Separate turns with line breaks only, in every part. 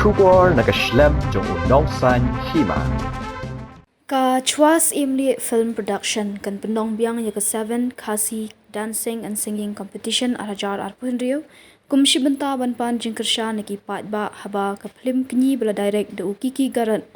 Shubor nakaslem jong unongsan Hima.
Ka chwas imli film production kan penong biang ya ke 7 Khasi dancing and singing competition arajar arpun rio kumshi benta ban Jingkyrshan ki pat ba haba ka Phlim knyi bela direct de ukiki garan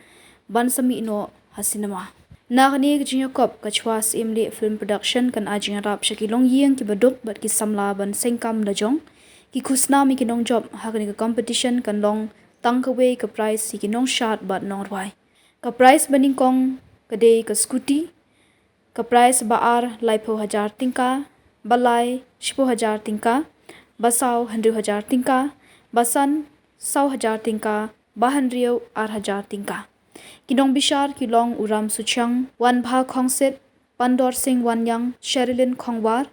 ban sami no hasinama nagni gjinya kop ka chwas imli film production kan ajing rap shakilong yeng ki baduk bat ki samla ban sengkam da jong ki khusna mi ki nong job hagni ka competition kan long tangkawe ka prize ki nong shot bat nong rwai ka price baning kong kadai ka Scooty ka price baar laipo 1000 tingka balai 10000 tingka basau 100000 tingka basan 100000 tingka bahan riau 8000 tingka kinong bishar kilong uram suchang wan bha khongset pandor singh wanyang sherilyn khongwar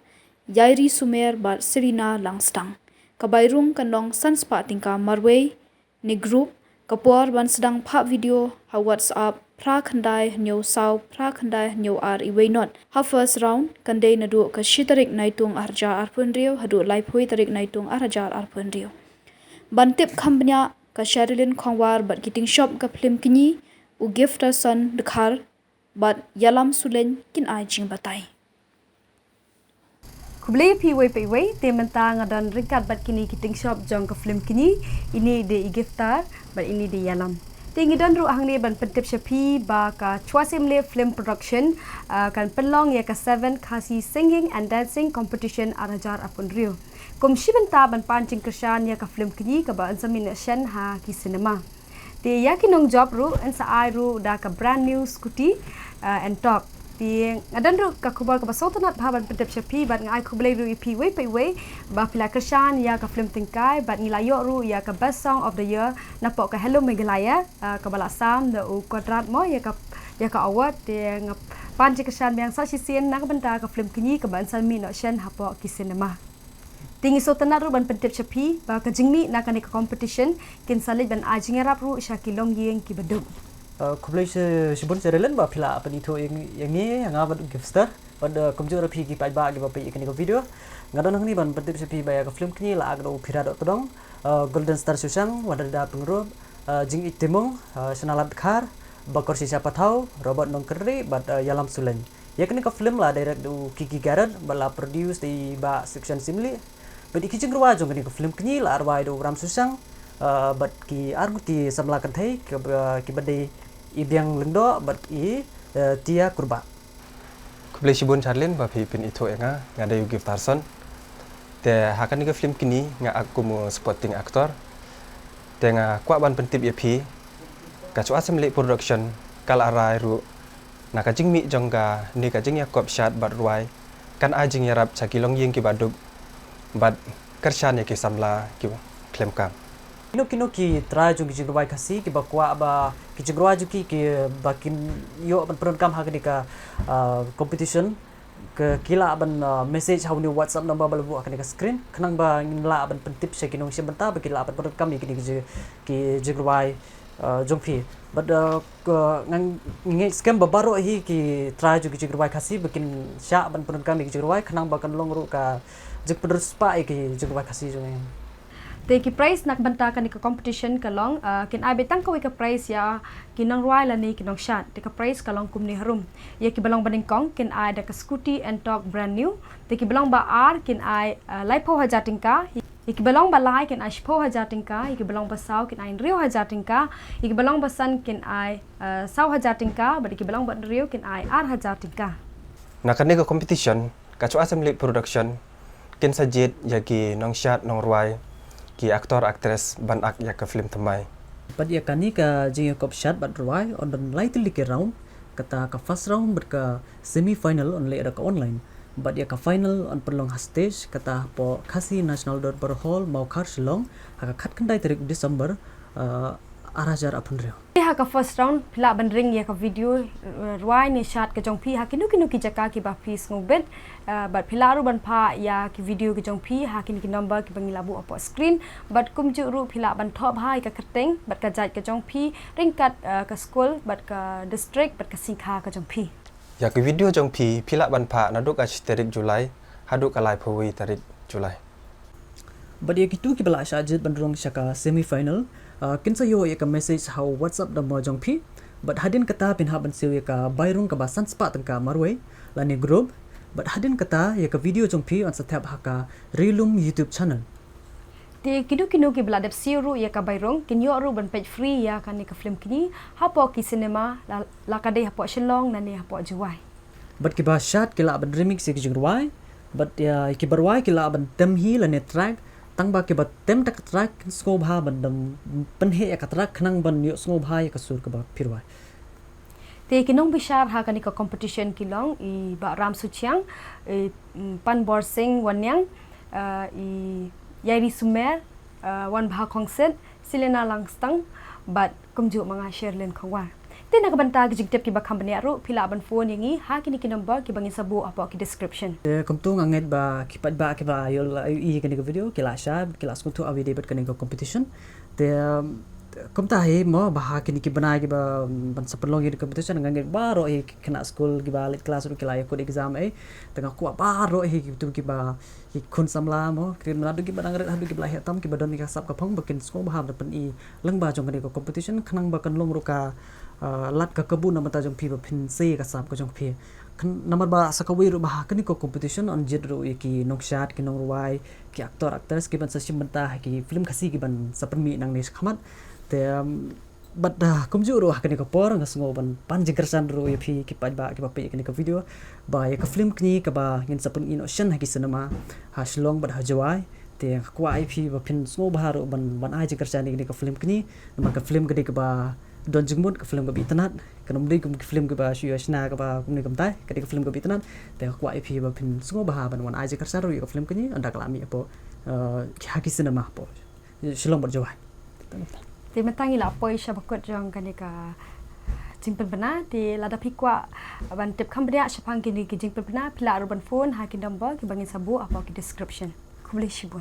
yairi sumer bar sirina langstang kabairung kanong sanspa tingka marway ni group kapor ban sedang pha video ha WhatsApp pra khandai nyo sau pra khandai nyo ar iwei not ha first round kandai nadu ka shitarik naitung arja arpun rio hadu laipoi tarik naitung arjar arpun rio bantip khambnya ka sherilyn khongwar bat kiting shop ka Phlim kini u gifter son dekhar bat yalam sulen kin ai jing batai
Kublai piwai piwai tementa ngadan ringkat bat kini kiting shop jong ke Phlim kini ini de giftar bat ini de yalam tingi dan ru hang ni ban pentip shapi ba ka chwasim le film production kan penlong ya ka 7 Khasi singing and dancing competition arajar apun rio kum shibenta ban pan Jingkyrshan ya ka Phlim kini ka ba ansamin shen ha ki cinema te ya kinong job ru an sa ai ru da ka brand new Scooty and talk tiang adan ru ka kubal ka basotanat bhaban pentip shapi bat ngai kublai ru ipi we pe we ba Jingkyrshan ya ka Phlim tingkai bat ngilayo ru ya ka best song of the year napok ka hello megalaya ka balasam the u kwadrat mo ya ka award tiang pan Jingkyrshan yang sa sisien nak benta ka Phlim kini ka ban salmi no shen hapok ki cinema tingi sotanat ru ban pentip shapi ba ka jingmi nak ka competition kin salit ban ajing rap ru shakilong yeng ki bedum
kublai sebun serelen ba phila apa itu yang ni yang apa gifter pada komjur rapi ki pai ba ki ba pai ikani ko video ngadon ni ban pentip sepi ba ya ka Phlim kini la agdo phira dok todong golden star susang wada da pengrup jing itimung senalat khar bakor sisa pathau robot nong keri bat yalam sulen ya kini ka Phlim la direct du kiki garan bala produce di ba section simli bat iki jing ruwa jong kini ka Phlim kini la arwai do ram susang bat ki arguti samla kan thai ki badai ibiang lendo bat tia kurba
kublai sibun charlin ba phi pin itho enga ngada yu gift arson te hakan ni ka Phlim kini nga aku mo supporting actor te nga kwa ban pentip ye phi ka chu assembly production kal arai ru na ka jingmi jongga ni ka jing ya kop shot bat ruai kan ajing yarap chakilong yeng ki baduk bat Jingkyrshan ye ki samla ki Phlim kam
kino ki try jong ki jingruai Khasi ki bakwa ba ki jingruai juki ki bakin yo ban program ha ka competition ke kila ban message how ni WhatsApp number balu akan ka screen kenang ba ngla ban pentip se kinong sebenta ba kila ban program ki jingruai jongpi but ngang ngi scam ba baro hi ki try jong ki jingruai Khasi bikin sya ban program ki jingruai kenang ba kan long ru ka jik pedus pa ki jingruai Khasi jong
te ki prize nak benta kan ka competition kalong kin ai betang ko ka prize ya kinong ruai la ni kinong shot te ka prize kalong kumni harum ya ki balong baning kong kin ai da ka Scooty and talk brand new te ki balong ba ar kin ai laipo 1000 tingka iki balong ba lai kin ai 10000 tingka iki balong ba sau kin ai riu 1000 tingka iki balong ba san kin ai 1000 tingka ba iki balong ba riu kin ai 8000 tingka
nakan ni ka competition ka chu assembly production kin sajit ya ki nong shot nong ruai ki aktor aktris ban ak ya ka Phlim tamai
but ya kani ka jing kop shot but ruai on the lightly ke round kata ka first round ber ka semi final on le ka online but ya ka final on perlong stage kata po Khasi national dot per hall mau khar silong ha ka khat kandai tarik December arajar apun rio
ha ka first round phila ban ring ya ka video ruai ni shot ka jong phi ha kinu ki jaka ki ba phi ngobet but phila ru ban pha ya ki video ki jong phi ha kin ki number ki bangi labu apo screen but kum ju ru phila ban thop hai ka khateng but ka jai ka jong phi ring kat ka school but ka district but ka singkha ka jong phi
ya ki video jong phi phila ban pha na duk tarik Julai haduk alai phawi tarik Julai
but ya kitu ki bala sajid ban rong shaka semi final Kin sa yo ya ka message how WhatsApp da mo jong phi but hadin kata pin ha ban siu ya ka bairung ka ba san spa tangka marway la ni group but hadin kata ya ka video jong phi on sa tab ha ka Rilum YouTube channel.
Ti kinu ki beladap siru ya ka bayrong kinyo ru ban page free ya kan ni ka film kini hapo ki cinema la ka dei hapo shillong na ni hapo juwai.
But ki ba shot ki la ban remix ki jingwai but ya ki barwai ki la ban tem hi la ne track tang ba ki ba tem tak track sko bha ban dam pen he ya ka track khnang ban yo sko bha ya ka sur ka ba phirwai.
Ti kinong bishar ha kan ni ka competition kilong I ba ram suchiang pan bor sing wanyang I Yairi Sumer, wan bahag concert, sila na lang stang, but kumju mga share len kawar. Ti nakabanta gijigtip ki ba company aro pila ban phone yangi ha kini kinamba ki bangin sabu apo ki description.
Kumtu nganget ba kipat ba ki ba yol I kani ko video kila shab kila skuntu awi debat kani ko competition. Te kumta he mo bah kini ki banai ki ba ban sapelong ki competition nganget baro he kena school ki ba lit class ru kila ko exam tengah ku baro he tu ki ba kun samla mo krim na du ki banang ret hadu ki blah tam ki badon ni ka sap ka phong bakin sko bah pen I lang ba jong kani ko competition khnang ba kan lom ru ka lat ka kabun na mata jong phi ba phin se ka sap ka jong phi number ba sa kawi ru bah kani ko competition on jid ru ki nokshat ki nong ruai ki actors ki ban sa simbanta ki film khasi ki ban sapermi nang ni khamat te but kumju ru kani ko por ngas ngo ban pan Jingkyrshan ru ya phi ki pa ba ki ba pe kani ko video ba ya ka film kni ka ba ngin sapun in ocean ha ki cinema ha shlong ba ha jawai te kwa IP ba phin ngo ba ru ban ai Jingkyrshan ni ko film kni ma ka film kani ka ba don jingmut ka film ka bitanat kanum dei kum film ka ba shu yashna ka ba kum ni kam tai ka film ka bitanat te kwa IP ba phin ngo ba ban ai Jingkyrshan ru ka film kni anda kalami apo ha ki cinema po shlong ba jawai.
Ti matangi la poi sha bakot jong kan ni ka jingpen bana ti lada pikwa ban tip company shapang kini ki jingpen bana pila ru ban phone ha ki number ki bangin sabu apa ki description. Kublai shibun.